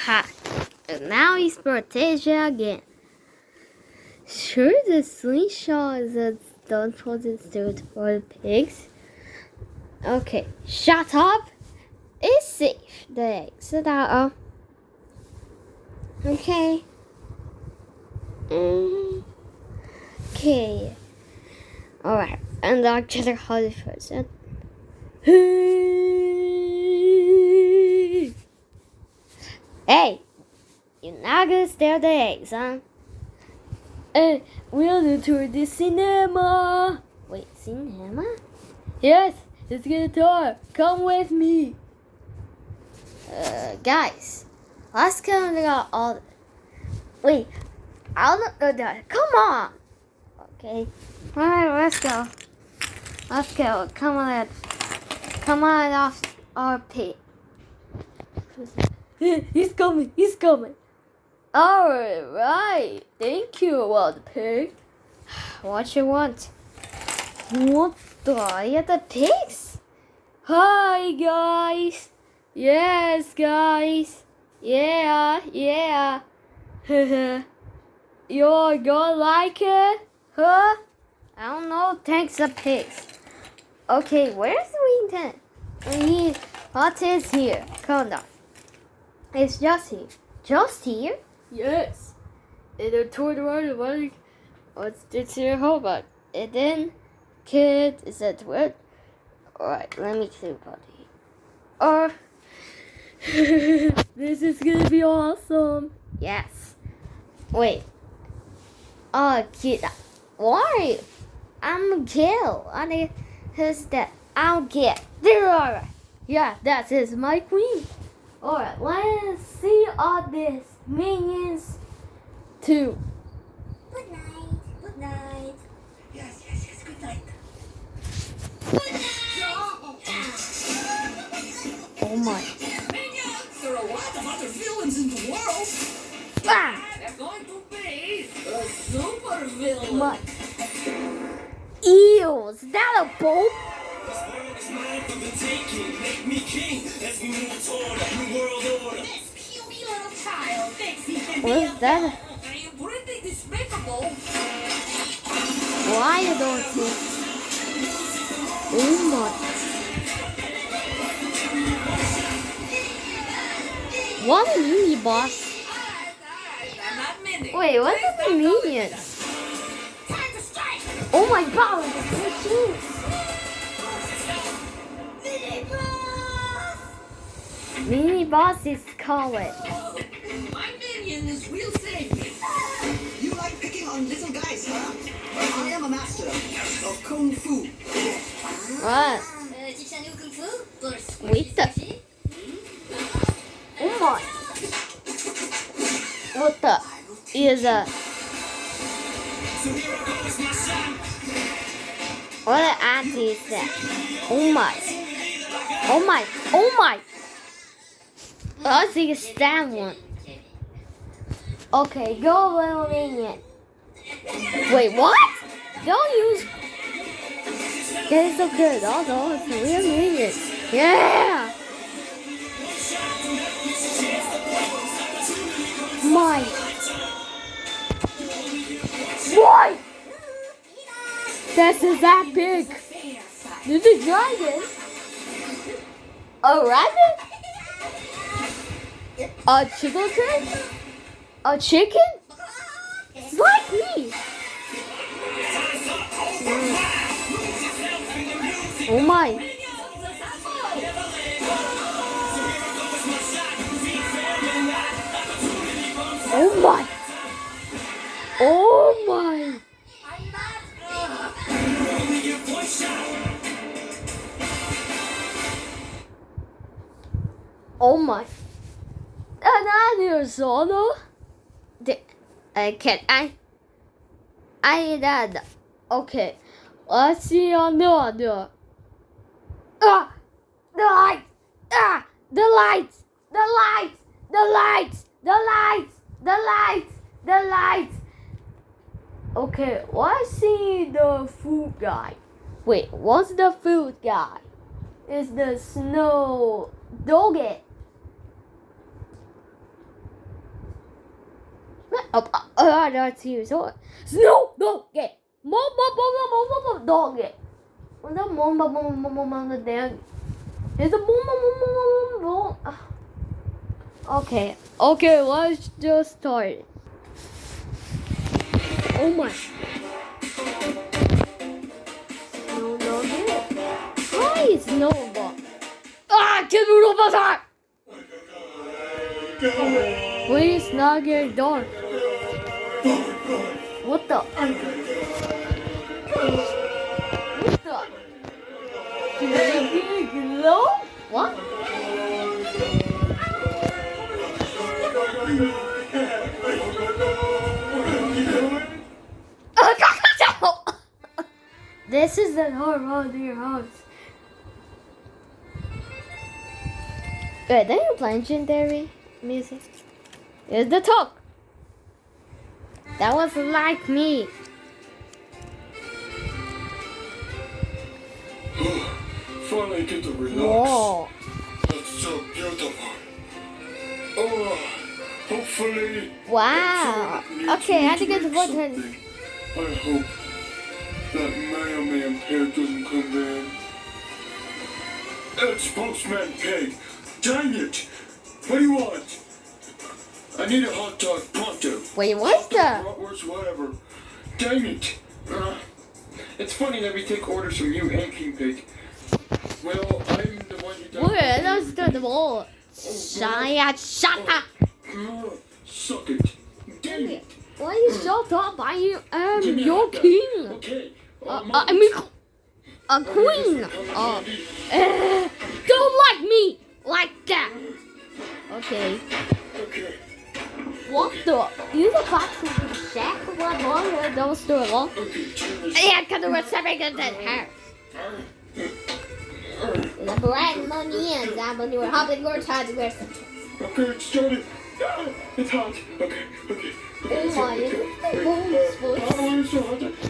Ha! And now he's Protegia again. Sure, the slingshot is a stunt for the suit for the pigs. Okay, shut up! It's safe. The exit out. Okay. Okay. Alright, and I'll get a hard person. Hey! You're not gonna steal the eggs, huh? We're going to the cinema. Wait, cinema? Yes, it's gonna tour. Come with me. Guys, let's go look at all. Wait, I don't know that. Come on. Okay. Alright, let's go. Let's go. Come on. Come on off our pit. He's coming. He's coming. Alright. Thank you, Wild Pig. What you want? You want to die at the pigs? Hi, guys. Yes, guys. Yeah. You're gonna like it? Huh? I don't know. Thanks, the pigs. Okay, where's the Wington? What is here? Come on. It's just here. Just here? Yes. And a tour around the running. It's your home. And then, kid, is that what? Alright, let me think about it. This is gonna be awesome. Yes. Wait. Kid. Why? I'm kill. Who's that? I'll get. Alright. Yeah, that is my queen. Alright, let's see all this. Minions 2. Good night. Good night. Yes. Good night. Good night. Oh my. Minions! There are a lot of other villains in the world. Ah! They're going to be a super villain. What? Ew, is that a boat? This world is mine for the taking. Make me king. Let's move toward a new world order. This puny little child thinks he can What is that? Are you pretty despicable? Why you don't think? Oh my. What a mini boss. I'm not Minnie. Wait, what are the minions? Time to strike. Oh my god, the machines. Mini boss is called it. My minions will save me. You like picking on little guys, huh? Well, I am a master of Kung Fu. What? Wait the. Oh my. What the is that? What an anti is that? Oh my. I think it's that one. Okay, go little minion. Wait, what? Don't use. Yeah, it's so good. Also, it's a real minion. Yeah. My. What? This is that big. This is a dragon. A rabbit? A chicken? A chicken? It's like me. Oh my. Oh my. Oh my. Oh my. Another solo? Can I did. Okay. Let's see another. The lights. The lights. The lights. The lights. The lights. The lights. The lights. Okay, let's see the food guy. Wait, what's the food guy? It's the snow doggy. That's you. So, Snow Doggy. Mom, Doggy. What's that mom, the dog? It's a mom. Okay, let's just start. Oh my. Snow Doggy. Hi, Snowball. Get rid of us! Please knock your door. What the? Hello? What? This is the door of your house. Wait, are you playing legendary music? Here's the talk. That was like me. Finally get to relax. Whoa. That's so beautiful. Oh, hopefully. Wow. Okay, I had to get the button. something. I hope that mailman pig doesn't come in. It's Postman Pig. Dang it! What do you want? I need a hot dog pronto. Wait, what's Hot dog, that? bratwurst, whatever. Dang it! It's funny that we take orders from you and King Pig. Well, I'm the one who does. Wait, that's the ball. Shut up. Suck it. Dang it. Why you shut up? I am Give me a your hot dog. king. Okay. I mean, a queen. Don't like me like that. Okay. Okay. What the? You the box of the shack? What wrong? Don't store it all. Okay, turn this. Jag kan du vara säker den här. The brand money and that when you were hopping your time to wear some. Okay, it started. Ah, it's hot. Okay. Oh my, it's Flowers.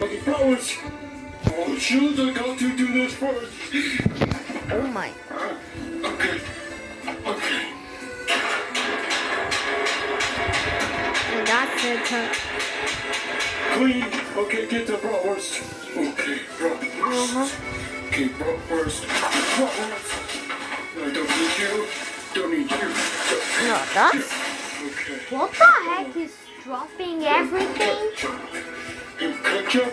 Okay, flowers. Oh, shoot, I got to do this first. Oh my. Okay. And that's it. Clean. Okay, get the bratwurst. Okay, bratwurst. Okay, bratwurst. I don't need you. Don't need you. No, that's. Okay. What the heck is dropping everything? Ketchup.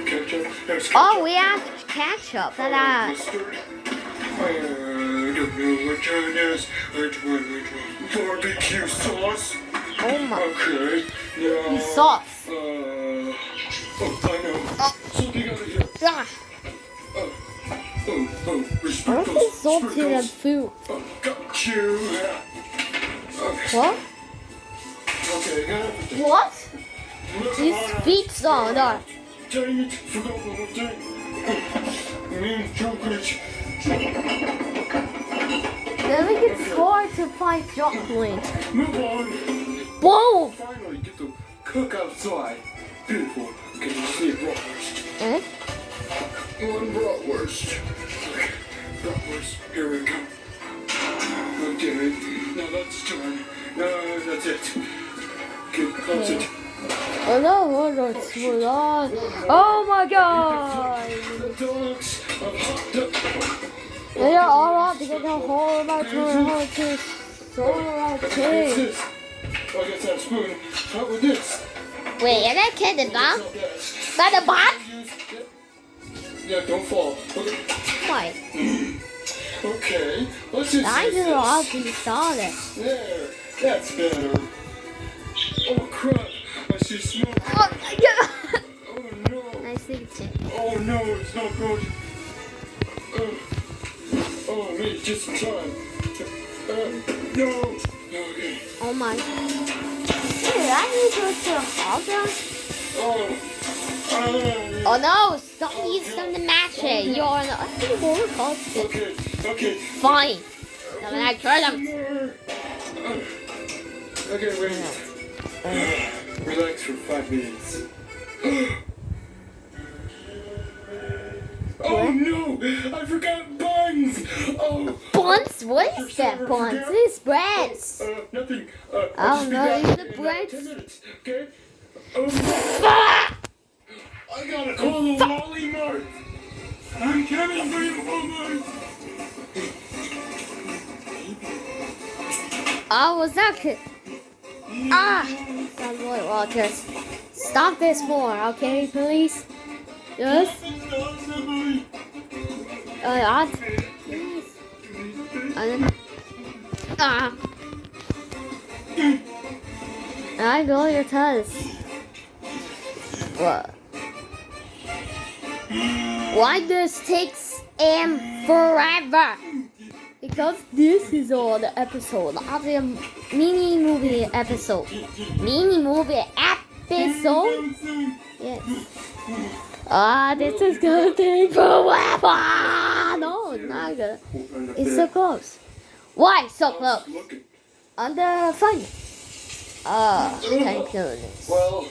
Ketchup. There's ketchup. Oh, we have ketchup. Ta-da. Mustard. I don't know which one is. Which one? Barbecue sauce. Oh my. Okay. Now. Sauce. Oh, I know. Something out of here. Ah, Respect what those is salted and sprinkles. food? Got you. Okay. What? Okay, now. What? Move These on. feet on there. Dang it, forgot one more thing. Chocolate. Then we get hard to find chocolate. Move on. Boom! Finally get to cook outside. Beautiful. Can you see a bratwurst? Eh? One bratwurst. Okay, bratwurst. Here we go. Okay, now that's done. That's it. Okay, that's it. Oh no, it's full on. Oh my god! The dogs of hot dog. They are all out to get the whole of our turn to so What's okay. this? Oh, I guess that spoon. How about this? Wait, is that kid the bomb? Yes. That the bomb? Yeah, don't fall. Okay. Why? Okay. Let's just. I use just this. already saw it. There. That's better. Oh crap! I see smoke. Oh my god! Oh no. I see it. Oh no, it's not good. Oh, me, just in time. No. Okay. Oh my. Dude, I need to go to the hospital. Oh no! Stop using them to match it. You're an unbelievable culture. Okay. Fine. I'm gonna try them. Okay, wait. Relax for 5 minutes. Oh no! I forgot buns! Oh! buns? What is that buns? It's breads. Nothing. I don't know. It's the 10 breads. minutes, okay? I gotta call the Wally Mart. I'm coming for you, Walmart. I was not kidding. That's Roy Walters. Stop this more, okay, please? Yes? Please. I know your test. What? Why does takes forever? Because this is all the episode of the mini movie episode. Mini movie episode? Yes. This is gonna take forever. No, it's not good. It's so close. Why so close? On the fun. Thank goodness. Well,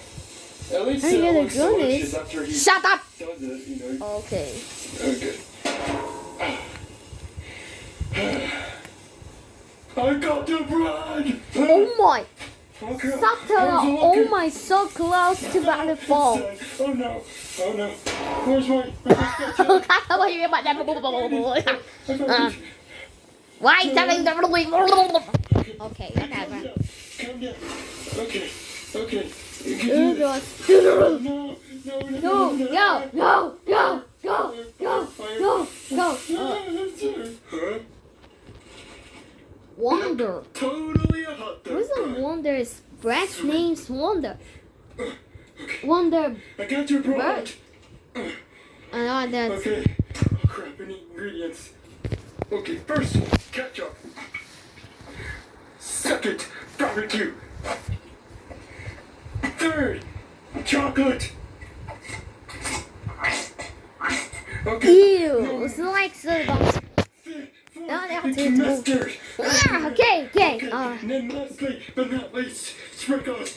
at least Thank looks goodness. delicious after he Shut up. does it, you know. Okay. Okay. I got the bread! Oh my. Okay. Stop telling oh my so close to the phone. Oh no. Oh no. Where's my... Why is that in the Okay, whatever. Calm down. Okay. Okay. Oh God. No. Go. Huh? Wonder. Totally a hot dog. What's a Wonder? His bread's name's Wonder. Wonder. I got your bread. I know that's. Okay. Oh, crap, I need ingredients. Okay, first, ketchup. Second, barbecue. Third, chocolate. Okay. Ew, it's like so box. No, they have to move. Mustard. Okay. And then lastly, but not least, sprinkles.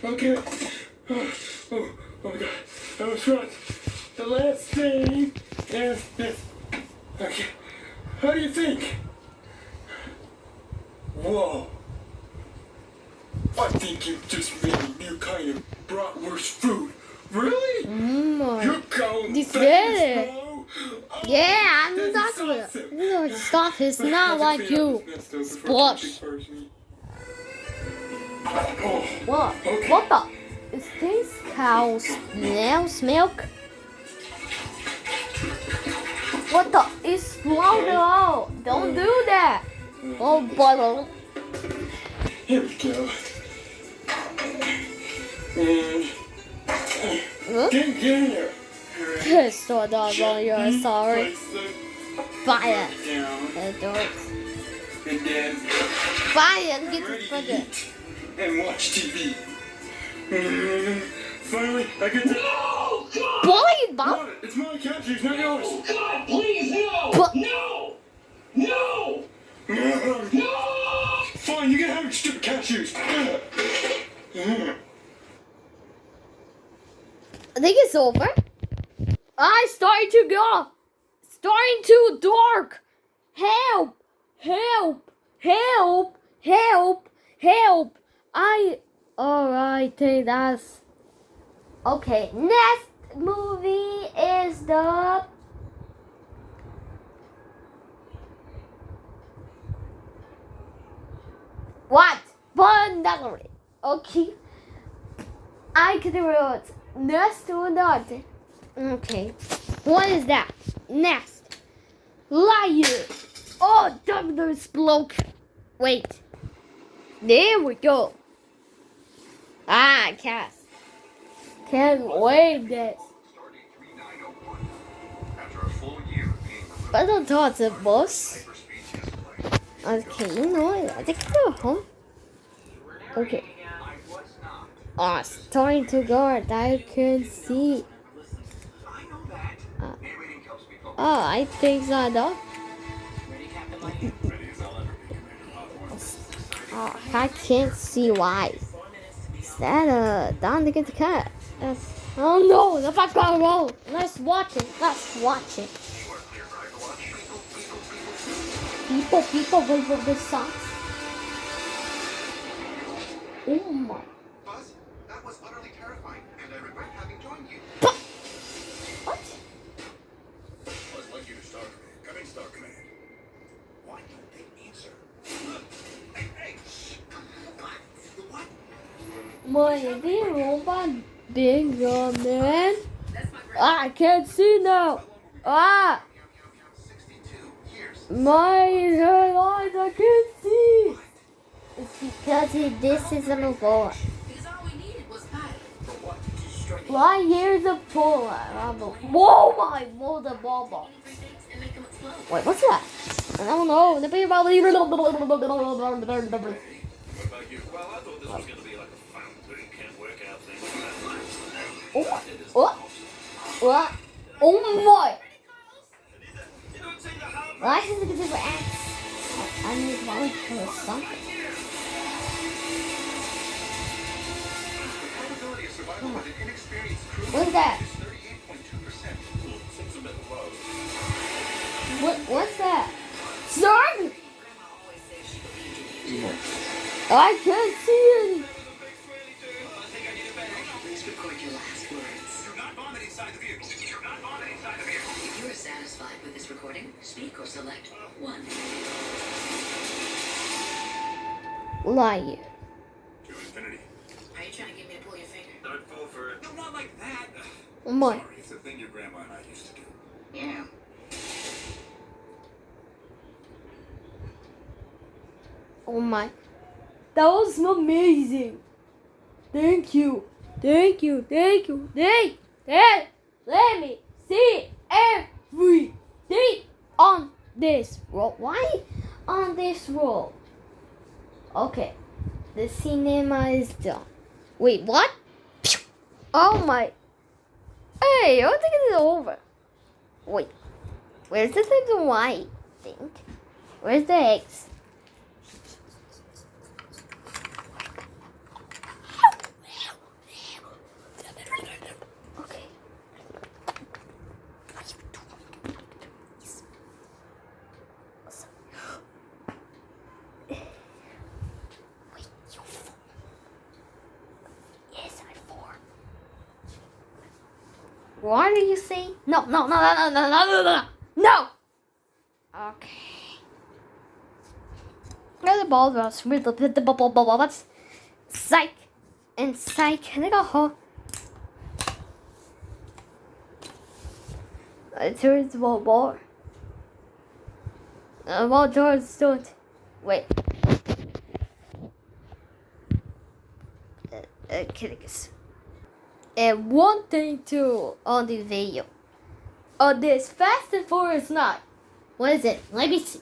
Okay. Oh my God. I was right. The last thing is this. Okay. How do you think? Whoa. I think you just made a new kind of bratwurst food. Really? You're going This fast, good. bro. Yeah, I'm This not is good. awesome. No, stop. It's not like you. Splash. Oh, What? okay. What the? Is this cow's milk? What the? It's exploded out. Don't do that. Oh, boy. Here we go. And get in here. Pissed on you're sorry. Place the Fire. down, Adults. and then Fire. Get ready this to budget. eat and watch TV. And finally, I get to. Boy, Bob. What? It's my captures, not yours. God, please, no! But- No! No! No! Fine, you can have your stupid cashews. I think it's over. I starting to go. Starting to dark. Help. Alright, that's okay. Next movie is the what? Bondaggery. Okay. I can read next or not. Okay. What is that? Next. Liar. Oh, Dominus bloke. Wait. There we go. Cass. Can't wait this. But I thought the boss. Okay, you know what? I think I'll go home. Okay. Starting to go. I can see. I think so, though. I can't see why. Is that down to get the cat? Oh no, the background roll. Let's watch it. people for this song. Oh my. Buzz, that was utterly terrifying, and I regret having joined you. What? I'd like you to Star Command. Come in, Star Command. Why don't they answer? Hey, shh. What? My dear robot bigger man. I can't see now. Ah, 62 years. my eyes, I can't see. It's because this is a robot. Because all we needed was fire. For what? To strike Why here's a pull? Whoa, my mother baba. Three things and make them explode. Wait, what's that? I don't know. What about you? Well, I thought this was going to be like a fun boot camp workout thing. What? Oh my! You don't seem to have Why is it a different axe? I need volleyball or something. The probability of survival with an inexperienced crew What's that? is 38.2%. Seems a bit low. What's that? Son! Grandma always says she believed in you. I can't see it. Please record your last words. Do not vomit inside the vehicle. Do not vomit inside the vehicle. If you are satisfied with this recording, speak or select 1. Liar. To infinity. Are you trying to get me to pull your finger? Don't fall for it. No, not like that. Oh my. Sorry, it's a thing your grandma and I used to do. Yeah. Oh my. That was amazing. Thank you. Thank you. Thank you. Let me see everything on this roll. Why on this roll? Okay. The cinema is done. Wait, what? Oh my. Hey, I think it's over. Wait. Where's the little white thing? Where's the eggs? Okay. Wait, you fool. Yes, I fool. What are you saying? No. Okay. Where's the ball was with the bubble? Psych and psych. And I got home. Towards the ball. Ball towards don't. Wait. Kiddings. And one thing too on the video. On this Fast and Furious 9. What is it? Let me see.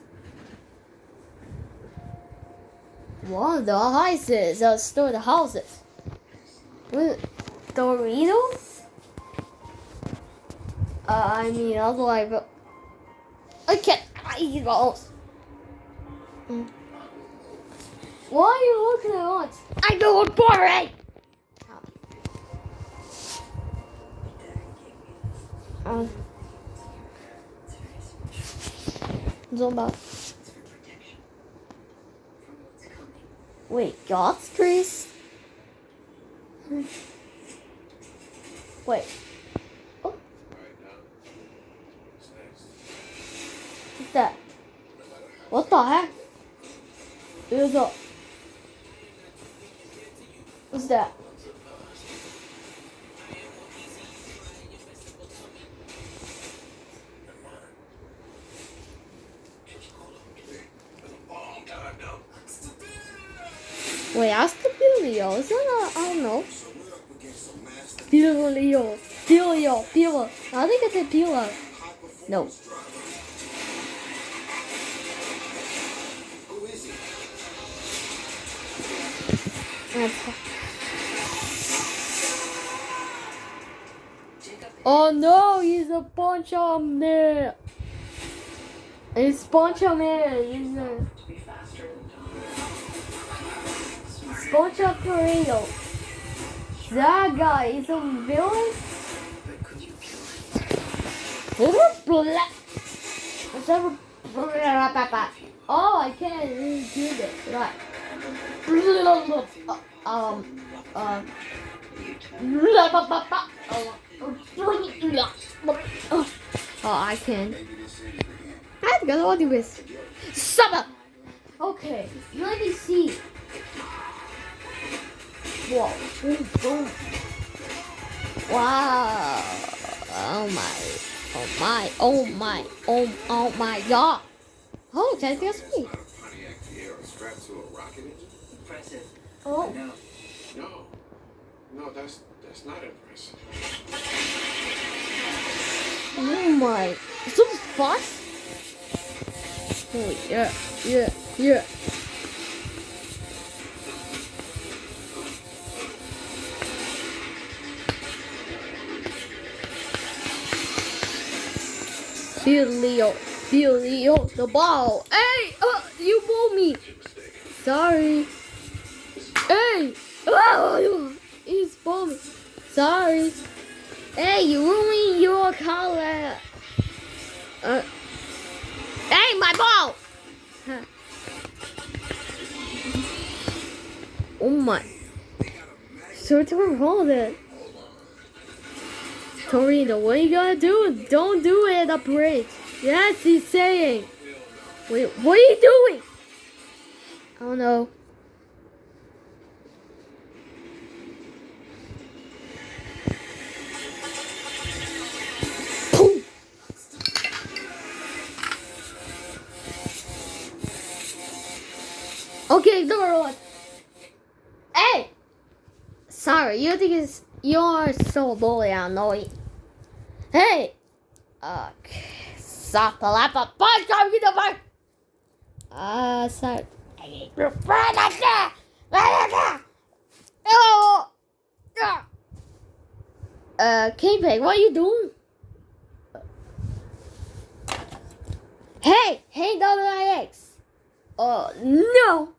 One of the houses store the houses. What? Doritos? I mean, otherwise, I can't eat those. Why are you looking at us? I know it's boring. Zumba. Wait, God's priest? Wait. Oh. What's that? What the heck? What's up? What's that? Wait, ask the Bilio. Is that I don't know. Bilio. I think it's a Bilio. No. Oh no, he's a bunch of man. He's a bunch of man. He's a bunch of tornado. That guy is a villain. Oh, I can't really do this. Right. Oh, I can. I gotta do this. Shut up. Okay, let me see. Whoa. Wow. Oh my. Oh my. Oh my. Oh my god. Oh, that's just me. Pontiac Fiero strapped to a rocket engine? Impressive. Oh. No. No, that's not impressive. Oh my. So fast. Oh yeah. Feel Leo, the ball. Hey, you bowled me. Sorry. Hey, he's bowled me. Sorry. Hey, you ruined your color. Hey, my ball. Huh. Oh my. So to hold it. Torino, what are you gonna do? Don't do it at the bridge. Yes, he's saying. Wait, what are you doing? I don't know. Boom. Okay, number one. Hey! Sorry, you're so bully annoying. Hey! Okay. Stop the laptop. Bye, come get the bike! Sorry. K-Peg, what are you doing? Hey, WIX. Oh, no.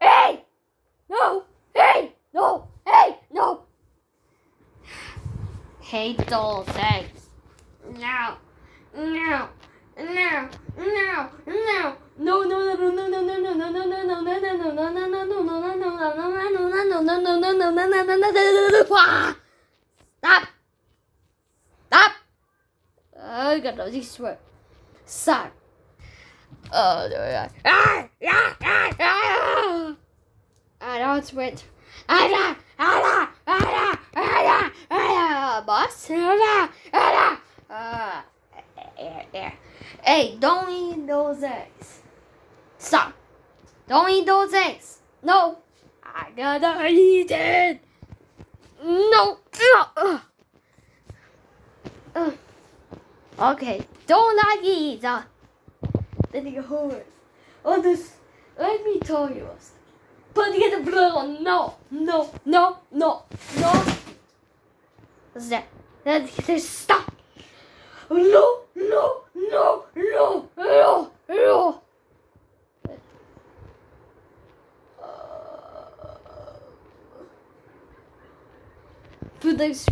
Hey! No! Hey! No! Hey! No! Hey, doll, thanks. No. No. No. No. No. No, no, no, no, no, no, no, no, no, no, no, no, no, Stop! Stop! I got no swear. Stop. Oh, no, I don't wait. Boss. Hey, don't eat those eggs. Stop. Don't eat those eggs. No. I gotta eat it. No. Okay. Don't like eat. Then you hold it. Oh, this. Let me tell you. Put together blood. No. What's that? Let's stop. No. Put this.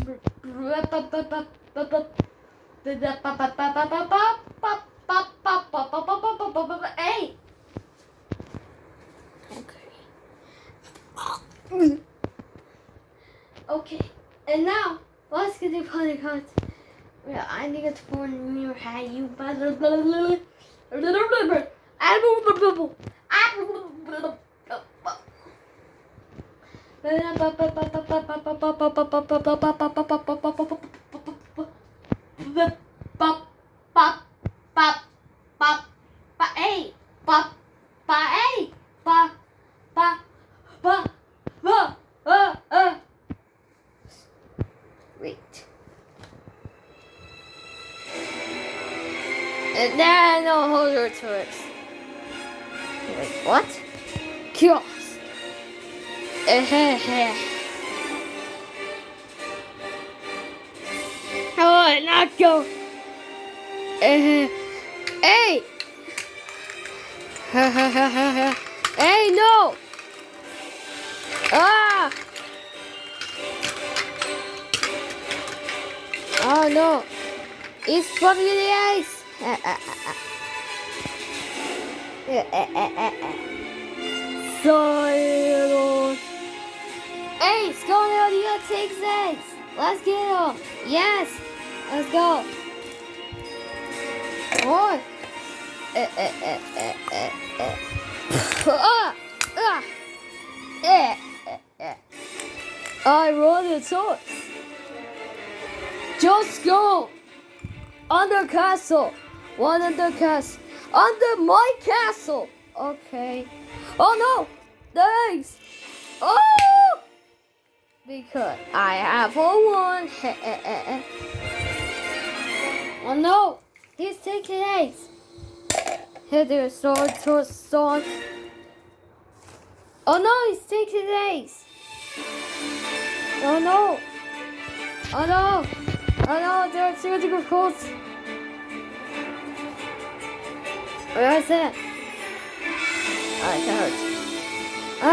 Hey. Okay, and now let's get the funny cards. Yeah, I need to form in your head. You Wait. And then I'll hold her to it. Wait, what? Chaos. Oh, not go. Hey. Hey, no. Ah. Oh no. It's probably the ice. Silent. Hey, Scarlet, you gotta take eggs. Let's get them. Yes. Let's go. What? I roll the toys. Just go. Under castle. One under castle. Under my castle. Okay. Oh no. Thanks. Oh. Because I have one. Oh no. He's taking eggs. Here there's sword. Oh no, he's taking eggs. Oh no. Oh no. Oh no, there are surgical codes. Where is it? Oh, it hurts.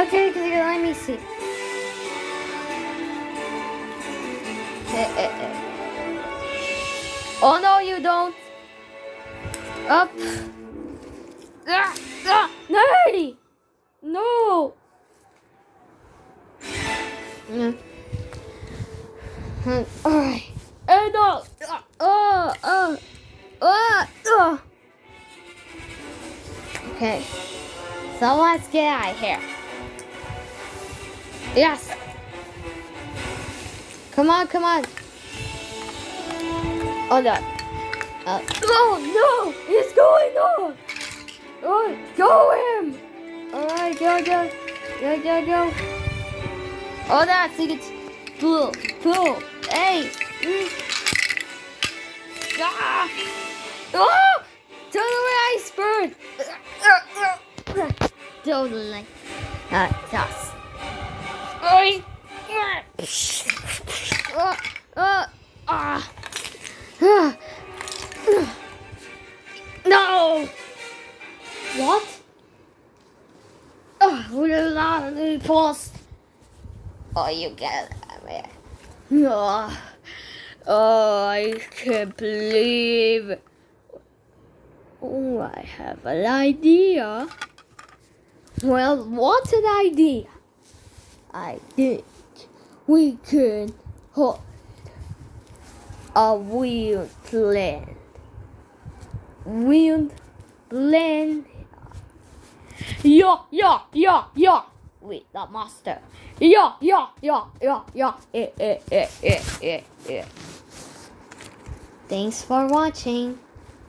Okay, let me see. Oh no, you don't. Up. Nay! No! Alright. No! Okay. So let's get out of here. Yes! Come on. Oh no. Oh no! It's going on! Oh, go him! Alright, go. Oh, that's it. Pull. Hey! Ah! Oh! Totally iceberg! Totally. Toss. No! What? We're not on the post. Oh, you get it. Oh, I can't believe. Oh, I have an idea. Well, what's an idea? I think we can hold a wind blend. Yeah. With the master. Yeah. Thanks for watching.